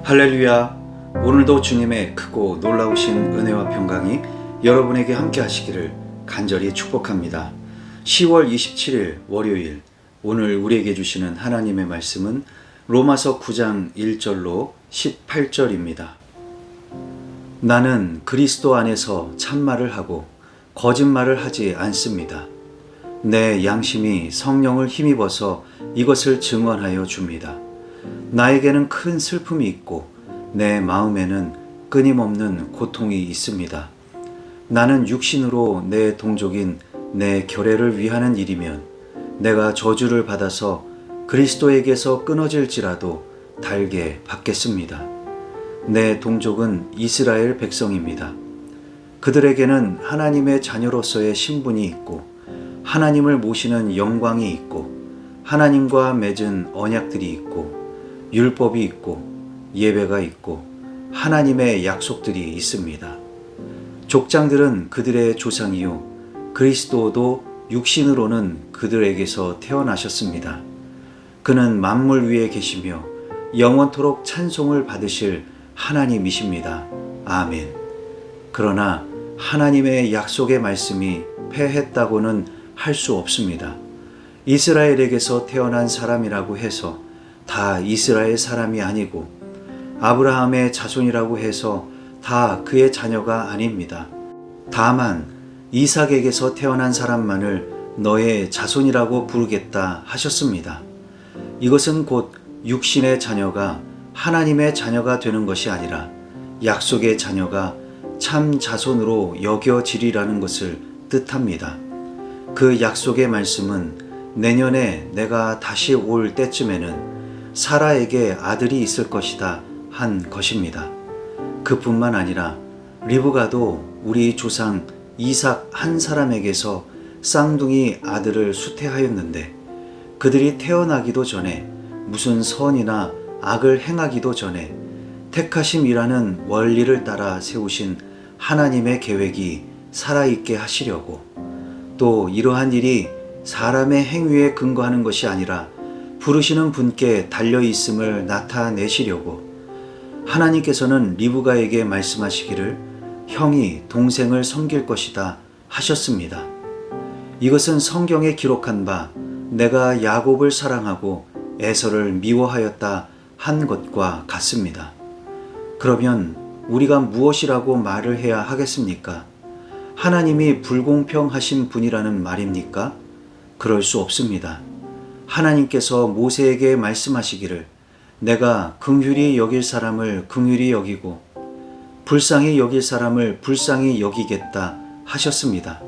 할렐루야. 오늘도 주님의 크고 놀라우신 은혜와 평강이 여러분에게 함께 하시기를 간절히 축복합니다. 10월 27일 월요일, 오늘 우리에게 주시는 하나님의 말씀은 로마서 9장 1절로 18절입니다. 나는 그리스도 안에서 참말을 하고 거짓말을 하지 않습니다. 내 양심이 성령을 힘입어서 이것을 증언하여 줍니다. 나에게는 큰 슬픔이 있고 내 마음에는 끊임없는 고통이 있습니다. 나는 육신으로 내 동족인 내 결례를 위하는 일이면 내가 저주를 받아서 그리스도에게서 끊어질지라도 달게 받겠습니다. 내 동족은 이스라엘 백성입니다. 그들에게는 하나님의 자녀로서의 신분이 있고 하나님을 모시는 영광이 있고 하나님과 맺은 언약들이 있고 율법이 있고 예배가 있고 하나님의 약속들이 있습니다. 족장들은 그들의 조상이요 그리스도도 육신으로는 그들에게서 태어나셨습니다. 그는 만물 위에 계시며 영원토록 찬송을 받으실 하나님이십니다. 아멘. 그러나 하나님의 약속의 말씀이 패했다고는 할 수 없습니다. 이스라엘에게서 태어난 사람이라고 해서 다 이스라엘 사람이 아니고 아브라함의 자손이라고 해서 다 그의 자녀가 아닙니다. 다만 이삭에게서 태어난 사람만을 너의 자손이라고 부르겠다 하셨습니다. 이것은 곧 육신의 자녀가 하나님의 자녀가 되는 것이 아니라 약속의 자녀가 참 자손으로 여겨지리라는 것을 뜻합니다. 그 약속의 말씀은 내년에 내가 다시 올 때쯤에는 사라에게 아들이 있을 것이다 한 것입니다. 그뿐만 아니라 리브가도 우리 조상 이삭 한 사람에게서 쌍둥이 아들을 수태하였는데 그들이 태어나기도 전에 무슨 선이나 악을 행하기도 전에 택하심이라는 원리를 따라 세우신 하나님의 계획이 살아있게 하시려고 또 이러한 일이 사람의 행위에 근거하는 것이 아니라 부르시는 분께 달려있음을 나타내시려고 하나님께서는 리브가에게 말씀하시기를 형이 동생을 섬길 것이다 하셨습니다. 이것은 성경에 기록한 바 내가 야곱을 사랑하고 에서를 미워하였다 한 것과 같습니다. 그러면 우리가 무엇이라고 말을 해야 하겠습니까? 하나님이 불공평하신 분이라는 말입니까? 그럴 수 없습니다. 하나님께서 모세에게 말씀하시기를 내가 긍휼히 여길 사람을 긍휼히 여기고 불쌍히 여길 사람을 불쌍히 여기겠다 하셨습니다.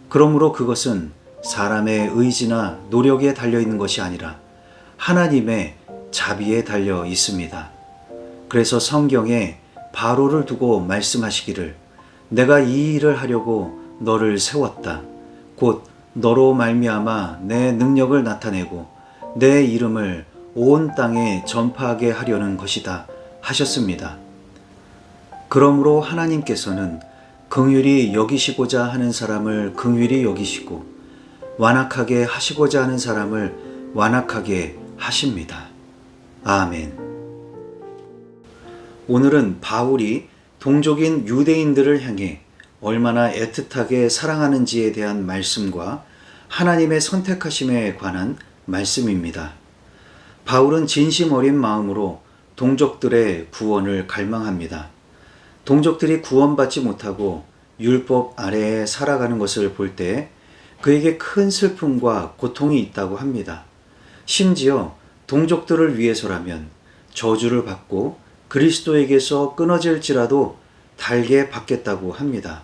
그러므로 그것은 사람의 의지나 노력에 달려 있는 것이 아니라 하나님의 자비에 달려 있습니다. 그래서 성경에 바로를 두고 말씀하시기를 내가 이 일을 하려고 너를 세웠다. 곧 너로 말미암아 내 능력을 나타내고 내 이름을 온 땅에 전파하게 하려는 것이다 하셨습니다. 그러므로 하나님께서는 긍휼히 여기시고자 하는 사람을 긍휼히 여기시고 완악하게 하시고자 하는 사람을 완악하게 하십니다. 아멘. 오늘은 바울이 동족인 유대인들을 향해 얼마나 애틋하게 사랑하는지에 대한 말씀과 하나님의 선택하심에 관한 말씀입니다. 바울은 진심 어린 마음으로 동족들의 구원을 갈망합니다. 동족들이 구원받지 못하고 율법 아래에 살아가는 것을 볼 때 그에게 큰 슬픔과 고통이 있다고 합니다. 심지어 동족들을 위해서라면 저주를 받고 그리스도에게서 끊어질지라도 달게 받겠다고 합니다.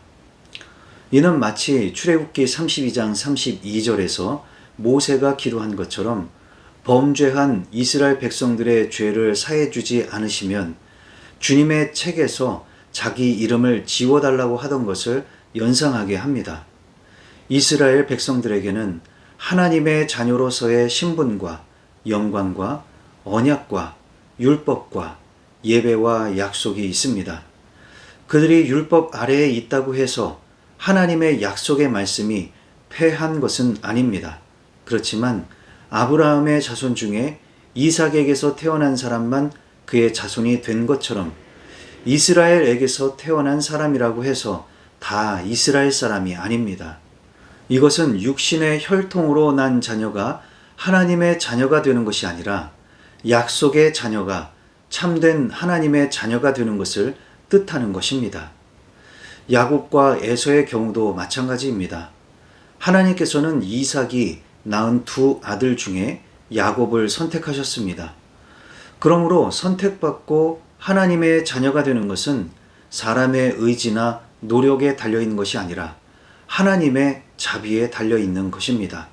이는 마치 출애굽기 32장 32절에서 모세가 기도한 것처럼 범죄한 이스라엘 백성들의 죄를 사해주지 않으시면 주님의 책에서 자기 이름을 지워달라고 하던 것을 연상하게 합니다. 이스라엘 백성들에게는 하나님의 자녀로서의 신분과 영광과 언약과 율법과 예배와 약속이 있습니다. 그들이 율법 아래에 있다고 해서 하나님의 약속의 말씀이 패한 것은 아닙니다. 그렇지만 아브라함의 자손 중에 이삭에게서 태어난 사람만 그의 자손이 된 것처럼 이스라엘에게서 태어난 사람이라고 해서 다 이스라엘 사람이 아닙니다. 이것은 육신의 혈통으로 난 자녀가 하나님의 자녀가 되는 것이 아니라 약속의 자녀가 참된 하나님의 자녀가 되는 것을 뜻하는 것입니다. 야곱과 에서의 경우도 마찬가지입니다. 하나님께서는 이삭이 낳은 두 아들 중에 야곱을 선택하셨습니다. 그러므로 선택받고 하나님의 자녀가 되는 것은 사람의 의지나 노력에 달려있는 것이 아니라 하나님의 자비에 달려있는 것입니다.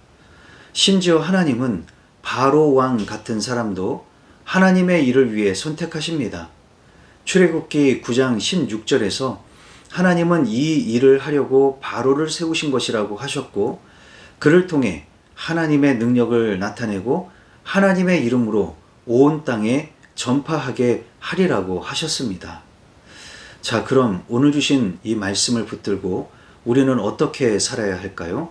심지어 하나님은 바로 왕 같은 사람도 하나님의 일을 위해 선택하십니다. 출애굽기 9장 16절에서 하나님은 이 일을 하려고 바로를 세우신 것이라고 하셨고, 그를 통해 하나님의 능력을 나타내고 하나님의 이름으로 온 땅에 전파하게 하리라고 하셨습니다. 자, 그럼 오늘 주신 이 말씀을 붙들고 우리는 어떻게 살아야 할까요?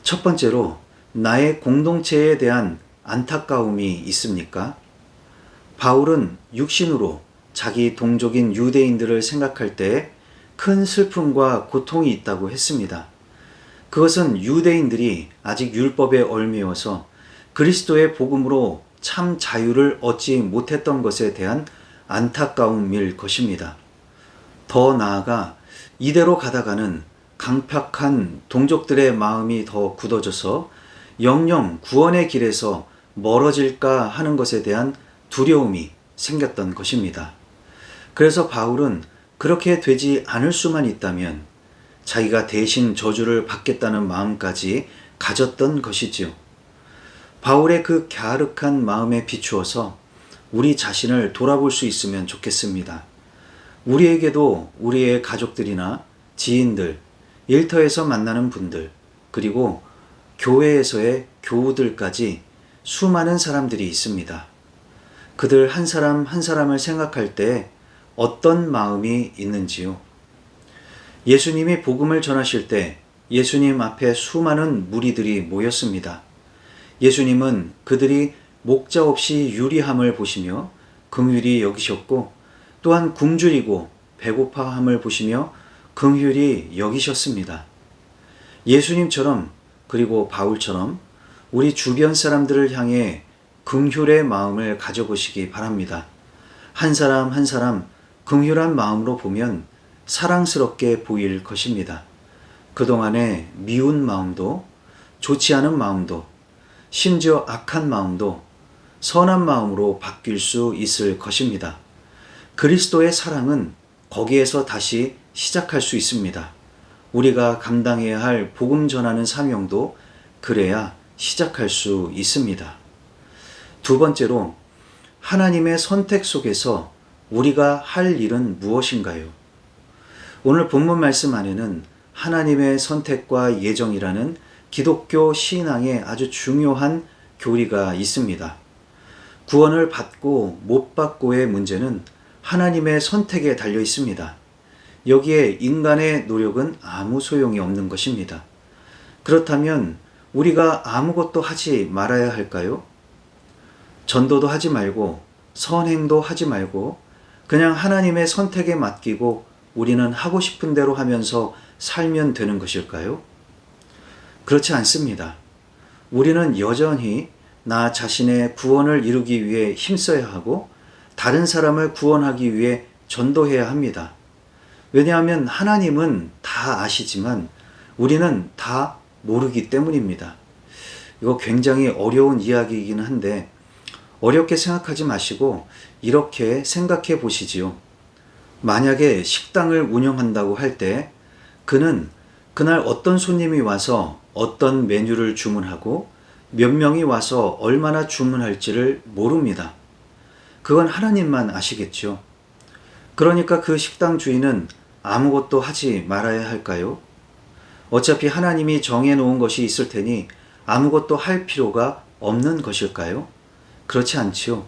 첫 번째로, 나의 공동체에 대한 안타까움이 있습니까? 바울은 육신으로 자기 동족인 유대인들을 생각할 때 큰 슬픔과 고통이 있다고 했습니다. 그것은 유대인들이 아직 율법에 얽매여서 그리스도의 복음으로 참 자유를 얻지 못했던 것에 대한 안타까움일 것입니다. 더 나아가 이대로 가다가는 강팍한 동족들의 마음이 더 굳어져서 영영 구원의 길에서 멀어질까 하는 것에 대한 두려움이 생겼던 것입니다. 그래서 바울은 그렇게 되지 않을 수만 있다면 자기가 대신 저주를 받겠다는 마음까지 가졌던 것이지요. 바울의 그 갸륵한 마음에 비추어서 우리 자신을 돌아볼 수 있으면 좋겠습니다. 우리에게도 우리의 가족들이나 지인들, 일터에서 만나는 분들, 그리고 교회에서의 교우들까지 수많은 사람들이 있습니다. 그들 한 사람 한 사람을 생각할 때 어떤 마음이 있는지요? 예수님이 복음을 전하실 때 예수님 앞에 수많은 무리들이 모였습니다. 예수님은 그들이 목자 없이 유리함을 보시며 긍휼히 여기셨고, 또한 굶주리고 배고파함을 보시며 긍휼히 여기셨습니다. 예수님처럼, 그리고 바울처럼 우리 주변 사람들을 향해 긍휼의 마음을 가져보시기 바랍니다. 한 사람 한 사람 긍휼한 마음으로 보면 사랑스럽게 보일 것입니다. 그동안의 미운 마음도, 좋지 않은 마음도, 심지어 악한 마음도 선한 마음으로 바뀔 수 있을 것입니다. 그리스도의 사랑은 거기에서 다시 시작할 수 있습니다. 우리가 감당해야 할 복음 전하는 사명도 그래야 시작할 수 있습니다. 두 번째로, 하나님의 선택 속에서 우리가 할 일은 무엇인가요? 오늘 본문 말씀 안에는 하나님의 선택과 예정이라는 기독교 신앙의 아주 중요한 교리가 있습니다. 구원을 받고 못 받고의 문제는 하나님의 선택에 달려 있습니다. 여기에 인간의 노력은 아무 소용이 없는 것입니다. 그렇다면 우리가 아무것도 하지 말아야 할까요? 전도도 하지 말고 선행도 하지 말고 그냥 하나님의 선택에 맡기고 우리는 하고 싶은 대로 하면서 살면 되는 것일까요? 그렇지 않습니다. 우리는 여전히 나 자신의 구원을 이루기 위해 힘써야 하고 다른 사람을 구원하기 위해 전도해야 합니다. 왜냐하면 하나님은 다 아시지만 우리는 다 모르기 때문입니다. 이거 굉장히 어려운 이야기이긴 한데 어렵게 생각하지 마시고 이렇게 생각해 보시지요. 만약에 식당을 운영한다고 할 때 그는 그날 어떤 손님이 와서 어떤 메뉴를 주문하고 몇 명이 와서 얼마나 주문할지를 모릅니다. 그건 하나님만 아시겠죠. 그러니까 그 식당 주인은 아무것도 하지 말아야 할까요? 어차피 하나님이 정해놓은 것이 있을 테니 아무것도 할 필요가 없는 것일까요? 그렇지 않지요.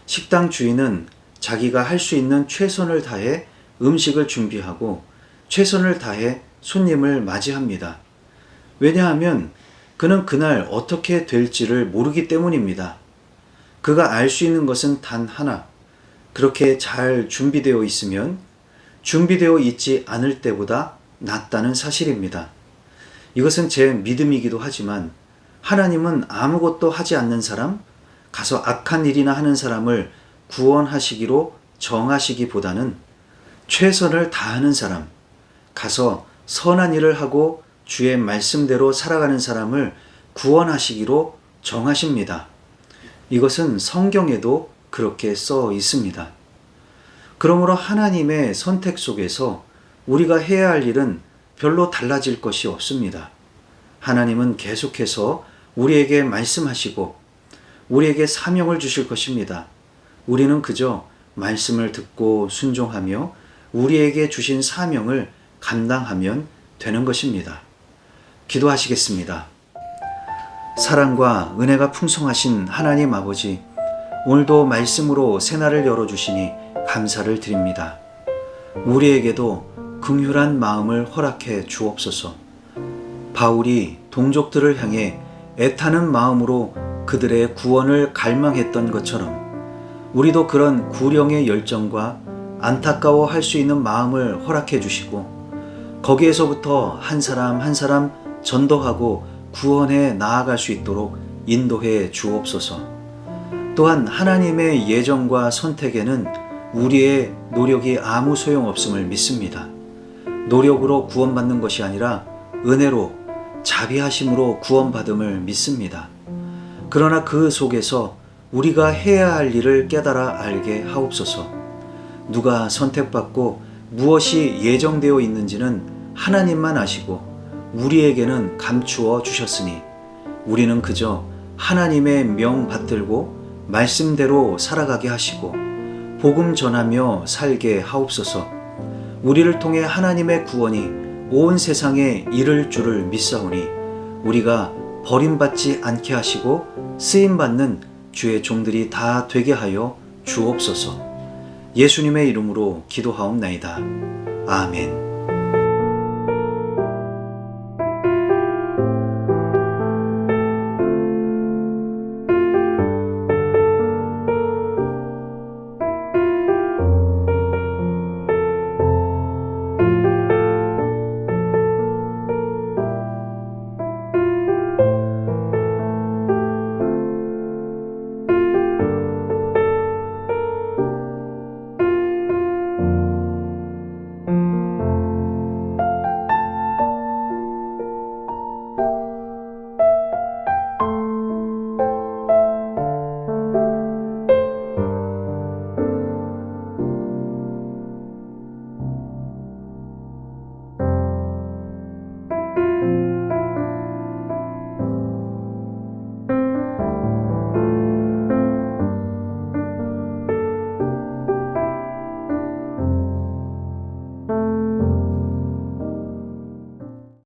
식당 주인은 자기가 할 수 있는 최선을 다해 음식을 준비하고 최선을 다해 손님을 맞이합니다. 왜냐하면 그는 그날 어떻게 될지를 모르기 때문입니다. 그가 알 수 있는 것은 단 하나, 그렇게 잘 준비되어 있으면 준비되어 있지 않을 때보다 낫다는 사실입니다. 이것은 제 믿음이기도 하지만 하나님은 아무것도 하지 않는 사람, 가서 악한 일이나 하는 사람을 구원하시기로 정하시기보다는 최선을 다하는 사람, 가서 선한 일을 하고 주의 말씀대로 살아가는 사람을 구원하시기로 정하십니다. 이것은 성경에도 그렇게 써 있습니다. 그러므로 하나님의 선택 속에서 우리가 해야 할 일은 별로 달라질 것이 없습니다. 하나님은 계속해서 우리에게 말씀하시고 우리에게 사명을 주실 것입니다. 우리는 그저 말씀을 듣고 순종하며 우리에게 주신 사명을 감당하면 되는 것입니다. 기도하시겠습니다. 사랑과 은혜가 풍성하신 하나님 아버지, 오늘도 말씀으로 새날을 열어주시니 감사를 드립니다. 우리에게도 긍휼한 마음을 허락해 주옵소서. 바울이 동족들을 향해 애타는 마음으로 그들의 구원을 갈망했던 것처럼 우리도 그런 구령의 열정과 안타까워할 수 있는 마음을 허락해 주시고 거기에서부터 한 사람 한 사람 전도하고 구원해 나아갈 수 있도록 인도해 주옵소서. 또한 하나님의 예정과 선택에는 우리의 노력이 아무 소용없음을 믿습니다. 노력으로 구원받는 것이 아니라 은혜로 자비하심으로 구원받음을 믿습니다. 그러나 그 속에서 우리가 해야 할 일을 깨달아 알게 하옵소서. 누가 선택받고 무엇이 예정되어 있는지는 하나님만 아시고 우리에게는 감추어 주셨으니 우리는 그저 하나님의 명 받들고 말씀대로 살아가게 하시고 복음 전하며 살게 하옵소서. 우리를 통해 하나님의 구원이 온 세상에 이를 줄을 믿사오니 우리가 버림받지 않게 하시고 쓰임받는 주의 종들이 다 되게 하여 주옵소서. 예수님의 이름으로 기도하옵나이다. 아멘.